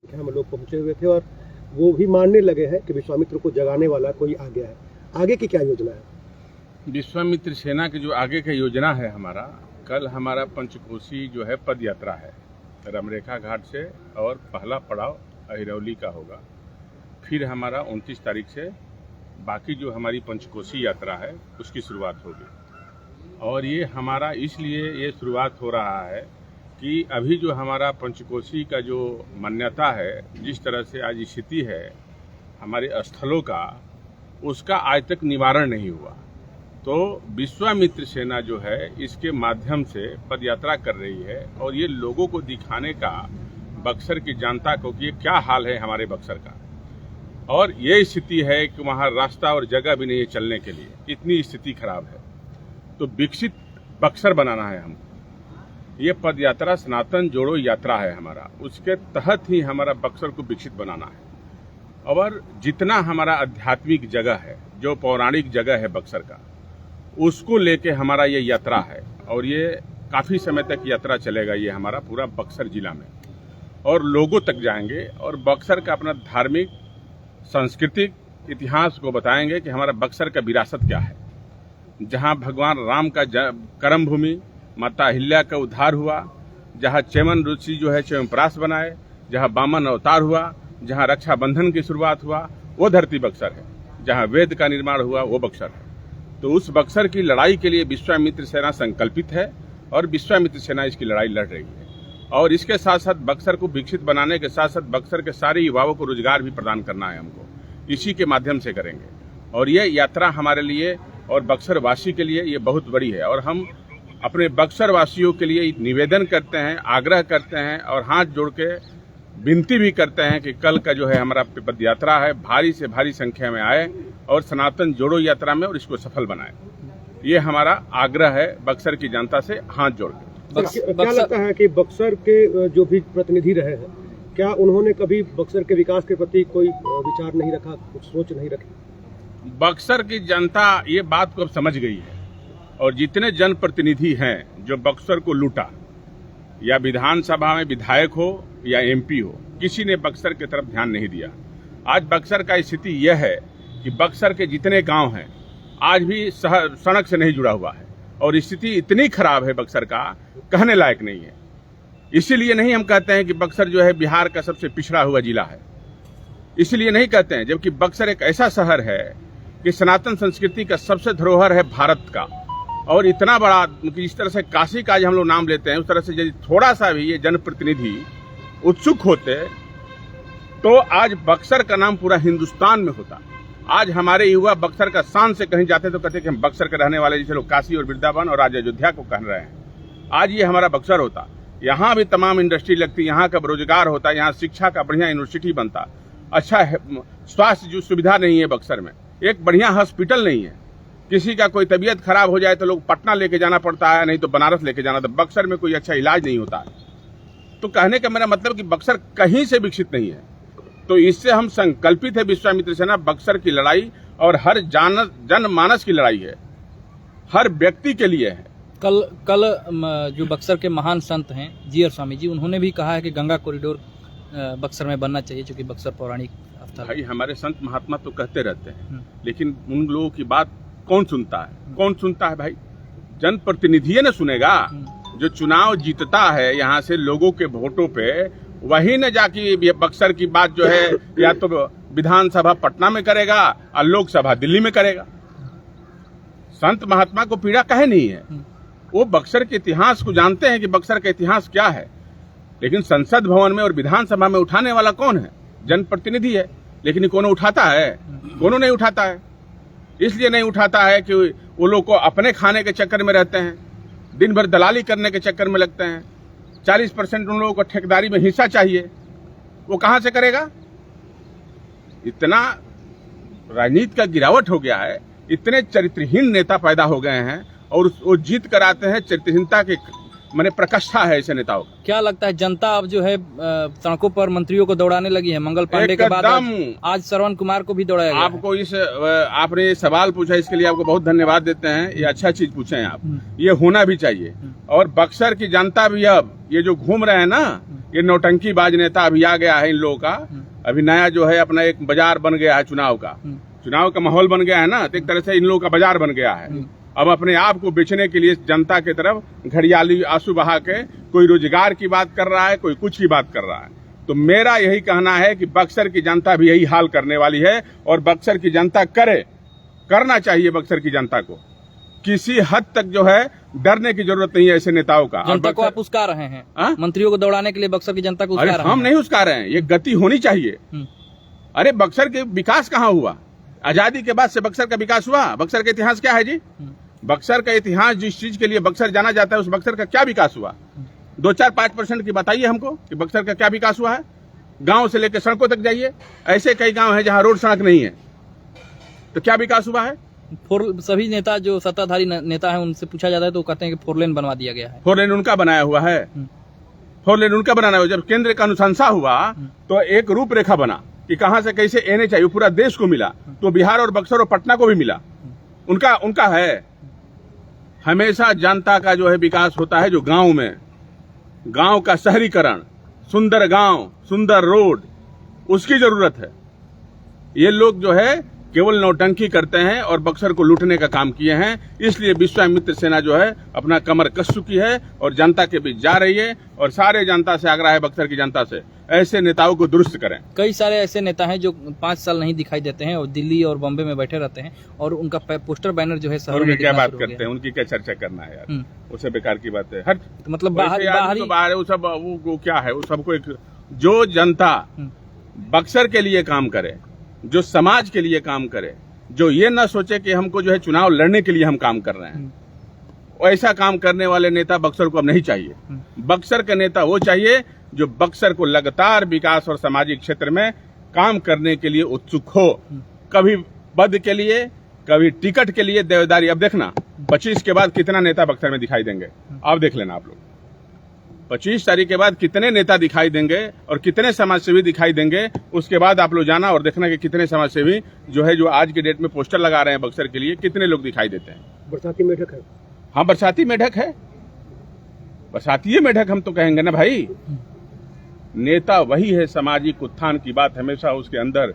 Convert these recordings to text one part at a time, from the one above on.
हम लोग पहुंचे हुए थे और वो भी मानने लगे हैं कि विश्वामित्र को जगाने वाला कोई आ गया है। आगे की क्या योजना है? विश्वामित्र सेना की जो आगे का योजना है हमारा, कल हमारा पंचकोशी जो है पद यात्रा है रमरेखा घाट से, और पहला पड़ाव अहिरौली का होगा। फिर हमारा 29 तारीख से बाकी जो हमारी पंचकोशी यात्रा है उसकी शुरुआत होगी। और ये हमारा इसलिए ये शुरुआत हो रहा है कि अभी जो हमारा पंचकोशी का जो मान्यता है, जिस तरह से आज स्थिति है हमारे स्थलों का, उसका आज तक निवारण नहीं हुआ। तो विश्वामित्र सेना जो है इसके माध्यम से पदयात्रा कर रही है और ये लोगों को दिखाने का, बक्सर की जनता को, कि ये क्या हाल है हमारे बक्सर का। और ये स्थिति है कि वहाँ रास्ता और जगह भी नहीं है चलने के लिए, इतनी स्थिति खराब है। तो विकसित बक्सर बनाना है हमको। ये पद यात्रा सनातन जोड़ो यात्रा है हमारा, उसके तहत ही हमारा बक्सर को विकसित बनाना है। और जितना हमारा आध्यात्मिक जगह है, जो पौराणिक जगह है बक्सर का, उसको लेके हमारा ये यात्रा है। और ये काफ़ी समय तक यात्रा चलेगा, ये हमारा पूरा बक्सर जिला में, और लोगों तक जाएंगे और बक्सर का अपना धार्मिक सांस्कृतिक इतिहास को बताएंगे कि हमारा बक्सर का विरासत क्या है। जहाँ भगवान राम का कर्म भूमि, माता अहिल्या का उद्धार हुआ, जहाँ चैमन ऋषि जो है च्यवनप्राश बनाए, जहाँ वामन अवतार हुआ, जहाँ रक्षाबंधन की शुरुआत हुआ, वो धरती बक्सर है। जहाँ वेद का निर्माण हुआ वो बक्सर है। तो उस बक्सर की लड़ाई के लिए विश्वामित्र सेना संकल्पित है और विश्वामित्र सेना इसकी लड़ाई लड़ रही है। और इसके साथ साथ बक्सर को विकसित बनाने के साथ साथ बक्सर के सारे युवाओं को रोजगार भी प्रदान करना है हमको, इसी के माध्यम से करेंगे। और ये यात्रा हमारे लिए और बक्सर वासी के लिए ये बहुत बड़ी है। और हम अपने बक्सर वासियों के लिए निवेदन करते हैं, आग्रह करते हैं और हाथ जोड़ के विनती भी करते हैं कि कल का जो है हमारा पद यात्रा है, भारी से भारी संख्या में आए और सनातन जोड़ो यात्रा में और इसको सफल बनाए। ये हमारा आग्रह है बक्सर की जनता से हाथ जोड़ के। क्या लगता है कि बक्सर के जो भी प्रतिनिधि रहे हैं, क्या उन्होंने कभी बक्सर के विकास के प्रति कोई विचार नहीं रखा, कुछ सोच नहीं रखी? बक्सर की जनता ये बात को अब समझ गई है। और जितने जनप्रतिनिधि हैं जो बक्सर को लूटा, या विधानसभा में विधायक हो या एमपी हो, किसी ने बक्सर की तरफ ध्यान नहीं दिया। आज बक्सर का स्थिति यह है कि बक्सर के जितने गांव हैं आज भी सड़क से नहीं जुड़ा हुआ है, और स्थिति इतनी खराब है बक्सर का, कहने लायक नहीं है। इसीलिए नहीं हम कहते हैं कि बक्सर जो है बिहार का सबसे पिछड़ा हुआ जिला है, इसलिए नहीं कहते हैं, जबकि बक्सर एक ऐसा शहर है कि सनातन संस्कृति का सबसे धरोहर है भारत का। और इतना बड़ा कि इस तरह से काशी का आज हम लोग नाम लेते हैं, उस तरह से यदि थोड़ा सा भी ये जनप्रतिनिधि उत्सुक होते तो आज बक्सर का नाम पूरा हिंदुस्तान में होता। आज हमारे युवा बक्सर का शान से कहीं जाते तो कहते कि हम बक्सर के रहने वाले, जैसे लोग काशी और वृंदावन और आज अयोध्या को कह रहे हैं। आज ये हमारा बक्सर होता, यहाँ भी तमाम इंडस्ट्री लगती, यहाँ का रोजगार होता, यहाँ शिक्षा का बढ़िया यूनिवर्सिटी बनता। अच्छा स्वास्थ्य जो सुविधा नहीं है बक्सर में, एक बढ़िया हॉस्पिटल नहीं है। किसी का कोई तबीयत खराब हो जाए तो लोग पटना लेके जाना पड़ता है, नहीं तो बनारस लेके जाना। तो बक्सर में कोई अच्छा इलाज नहीं होता है। तो कहने का मेरा मतलब कि बक्सर कहीं से विकसित नहीं है। तो इससे हम संकल्पित है विश्वामित्र सेना, बक्सर की लड़ाई और हर जनमानस की लड़ाई है, हर व्यक्ति के लिए है। कल जो बक्सर के महान संत हैं जीयर स्वामी जी, उन्होंने भी कहा है कि गंगा कॉरिडोर बक्सर में बनना चाहिए, क्योंकि बक्सर पौराणिक स्थल। भाई हमारे संत महात्मा तो कहते रहते हैं, लेकिन उन लोगों की बात कौन सुनता है? कौन सुनता है भाई? जनप्रतिनिधि न सुनेगा। जो चुनाव जीतता है यहाँ से लोगों के वोटों पे, वही न जाके बक्सर की बात जो है या तो विधानसभा पटना में करेगा और लोकसभा दिल्ली में करेगा। संत महात्मा को पीड़ा काहे नहीं है? वो बक्सर के इतिहास को जानते हैं कि बक्सर का इतिहास क्या है। लेकिन संसद भवन में और विधानसभा में उठाने वाला कौन है? जनप्रतिनिधि है। लेकिन कोनो उठाता है? कोनो नहीं उठाता है। इसलिए नहीं उठाता है कि वो लोग को अपने खाने के चक्कर में रहते हैं, दिन भर दलाली करने के चक्कर में लगते हैं। 40% उन लोगों को ठेकेदारी में हिस्सा चाहिए, वो कहां से करेगा? इतना राजनीति का गिरावट हो गया है, इतने चरित्रहीन नेता पैदा हो गए हैं और वो जीत कर आते हैं चरित्रहीनता के मैंने प्रकष्ठा है ऐसे नेताओं का। क्या लगता है जनता अब जो है सड़कों पर मंत्रियों को दौड़ाने लगी है? मंगल पांडे के बाद आज श्रवण कुमार को भी दौड़ाया गया आपको आपने ये सवाल पूछा, इसके लिए आपको बहुत धन्यवाद देते हैं। ये अच्छा चीज पूछे हैं आप, ये होना भी चाहिए। और बक्सर की जनता भी अब ये जो घूम रहे हैं ना, ये नौटंकीबाज नेता अभी आ गया है इन लोगों का। अभी नया जो है अपना एक बाजार बन गया है, चुनाव का माहौल बन गया है ना, तो एक तरह से इन लोगों का बाजार बन गया है। अब अपने आप को बेचने के लिए जनता की तरफ घड़ियाली आंसू बहा के कोई रोजगार की बात कर रहा है, कोई कुछ की बात कर रहा है। तो मेरा यही कहना है कि बक्सर की जनता भी यही हाल करने वाली है, और बक्सर की जनता करना चाहिए। बक्सर की जनता को किसी हद तक जो है डरने की जरूरत नहीं है ऐसे नेताओं का। जनता को आप उस्का रहे हैं, मंत्रियों को दौड़ाने के लिए बक्सर की जनता को उस्का रहे हैं। हम नहीं उस्का रहे हैं, ये गति होनी चाहिए। अरे बक्सर के विकास कहाँ हुआ? आजादी के बाद से बक्सर का विकास हुआ? बक्सर का इतिहास क्या है जी? बक्सर का इतिहास, जिस चीज के लिए बक्सर जाना जाता है, उस बक्सर का क्या विकास हुआ? 2-4-5% की बताइए हमको कि बक्सर का क्या विकास हुआ है। गांव से लेकर सड़कों तक जाइए, ऐसे कई गांव हैं जहां रोड सड़क नहीं है, तो क्या विकास हुआ है? सभी नेता जो सत्ताधारी नेता हैं उनसे पूछा जाता है तो कहते हैं कि 4 लेन बनवा दिया गया है। 4 लेन उनका बनाया हुआ है, 4 लेन उनका बनाना हुआ। जब केंद्र का अनुशंसा हुआ तो एक रूपरेखा बना कि कहां से कैसे एने चाहिए, पूरा देश को मिला, तो बिहार और बक्सर और पटना को भी मिला। उनका है। हमेशा जनता का जो है विकास होता है जो गांव में, गांव का शहरीकरण, सुंदर गांव, सुंदर रोड, उसकी जरूरत है। ये लोग जो है केवल नौटंकी करते हैं और बक्सर को लूटने का काम किए हैं। इसलिए विश्वामित्र सेना जो है अपना कमर कस चुकी है और जनता के बीच जा रही है। और सारे जनता से आग्रह है, बक्सर की जनता से, ऐसे नेताओं को दुरुस्त करें। कई सारे ऐसे नेता हैं जो 5 साल नहीं दिखाई देते हैं और दिल्ली और बॉम्बे में बैठे रहते हैं, और उनका पोस्टर बैनर जो है शहर में क्या बात करते हैं, उनकी क्या चर्चा करना है यार, उससे बेकार की बात है। हट, मतलब बाहर वो सब वो क्या है, वो सबको एक जो जनता बक्सर के लिए काम करे, जो समाज के लिए काम करे, जो ये ना सोचे कि हमको जो है चुनाव लड़ने के लिए हम काम कर रहे हैं, ऐसा काम करने वाले नेता बक्सर को अब नहीं चाहिए। बक्सर का नेता वो चाहिए जो बक्सर को लगातार विकास और सामाजिक क्षेत्र में काम करने के लिए उत्सुक हो। कभी पद के लिए, कभी टिकट के लिए देवदारी। अब देखना 25 के बाद कितना नेता बक्सर में दिखाई देंगे, आप देख लेना आप लोग। 25 तारीख के बाद कितने नेता दिखाई देंगे और कितने समाजसेवी दिखाई देंगे, उसके बाद आप लोग जाना और देखना कि कितने समाजसेवी जो है, जो आज के डेट में पोस्टर लगा रहे हैं बक्सर के लिए, कितने लोग दिखाई देते हैं। बरसाती मेढक है। हाँ, बरसाती मेढक है, बरसाती मेढक हम तो कहेंगे ना भाई। नेता वही है, सामाजिक उत्थान की बात हमेशा उसके अंदर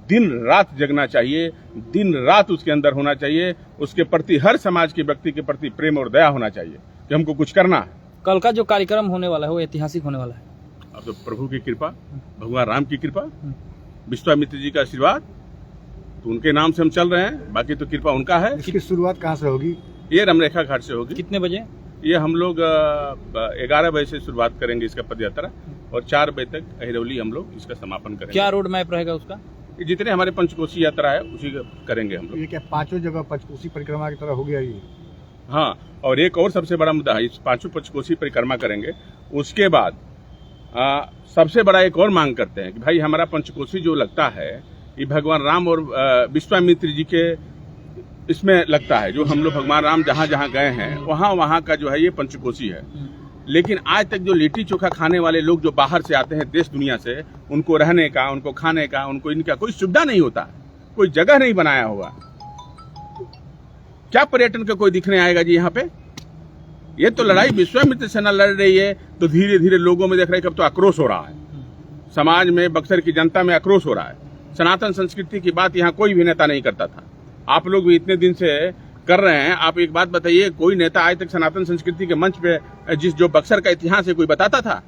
दिन रात जगना चाहिए, दिन रात उसके अंदर होना चाहिए। उसके प्रति, हर समाज के व्यक्ति के प्रति प्रेम और दया होना चाहिए कि हमको कुछ करना है। कल का जो कार्यक्रम होने वाला है वो ऐतिहासिक होने वाला है। अब तो प्रभु की कृपा, भगवान राम की कृपा, विश्वामित्र जी का आशीर्वाद, तो उनके नाम से हम चल रहे हैं। बाकी तो कृपा उनका है। इसकी शुरुआत कहाँ से होगी? ये रमरेखा घाट से होगी। कितने बजे? ये हम लोग 11 बजे से शुरुआत करेंगे इसका पद यात्रा, और 4 बजे तक अहिरौली हम लोग इसका समापन करेंगे। क्या रोड मैप रहेगा उसका? जितने हमारे पंचकोशी यात्रा है उसी करेंगे हम लोग। ये क्या 5 जगह पंचकोशी परिक्रमा की तरह हो गया ये? हाँ, और एक और सबसे बड़ा मुद्दा है, इस 5 पंचकोशी परिक्रमा करेंगे, उसके बाद सबसे बड़ा एक और मांग करते हैं कि भाई हमारा पंचकोशी जो लगता है ये भगवान राम और विश्वामित्र जी के इसमें लगता है। जो हम लोग भगवान राम जहाँ जहाँ गए हैं वहाँ का जो है ये पंचकोशी है। लेकिन आज तक जो लिट्टी चोखा खाने वाले लोग जो बाहर से आते हैं देश दुनिया से, उनको रहने का, उनको खाने का, उनको इनका कोई सुविधा नहीं होता, कोई जगह नहीं बनाया हुआ। क्या पर्यटन का कोई दिखने आएगा जी यहाँ पे? ये तो लड़ाई विश्वामित्र सेना लड़ रही है, तो धीरे धीरे लोगों में देख रहे हैं कब तो आक्रोश हो रहा है, समाज में, बक्सर की जनता में आक्रोश हो रहा है। सनातन संस्कृति की बात यहाँ कोई भी नेता नहीं करता था, आप लोग भी इतने दिन से कर रहे हैं। आप एक बात बताइए, कोई नेता आज तक सनातन संस्कृति के मंच पे जो बक्सर का इतिहास है कोई बताता था?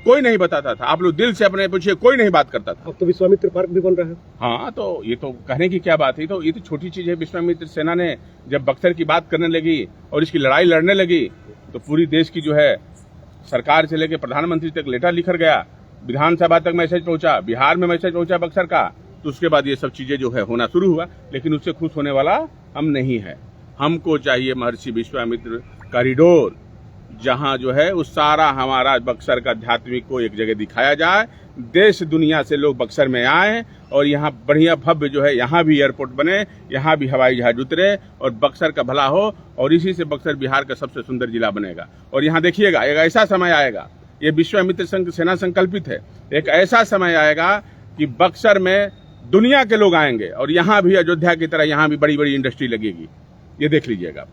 कोई नहीं बताता था। आप लोग दिल से अपने पूछिए, कोई नहीं बात करता था। अब तो विश्वामित्र पार्क भी बन रहा है। हाँ, तो ये तो कहने की क्या बात है, तो ये तो छोटी चीज है। विश्वामित्र सेना ने जब बक्सर की बात करने लगी और इसकी लड़ाई लड़ने लगी, तो पूरी देश की जो है सरकार से लेकर प्रधानमंत्री तक लेटर लिखकर गया, विधानसभा तक मैसेज पहुंचा, बिहार में मैसेज पहुंचा बक्सर का। तो उसके बाद ये सब चीजें जो है होना शुरू हुआ। लेकिन उससे खुश होने वाला हम नहीं है। हमको चाहिए महर्षि विश्वामित्र कॉरिडोर, जहां जो है उस सारा हमारा बक्सर का आध्यात्मिक को एक जगह दिखाया जाए, देश दुनिया से लोग बक्सर में आए और यहाँ बढ़िया भव्य जो है यहाँ भी एयरपोर्ट बने, यहाँ भी हवाई जहाज उतरे और बक्सर का भला हो और इसी से बक्सर बिहार का सबसे सुंदर जिला बनेगा। और यहाँ देखिएगा एक ऐसा समय आएगा, ये विश्वामित्र सेना संकल्पित है, एक ऐसा समय आएगा कि बक्सर में दुनिया के लोग आएंगे और यहाँ भी अयोध्या की तरह यहाँ भी बड़ी बड़ी इंडस्ट्री लगेगी, ये देख लीजिएगा।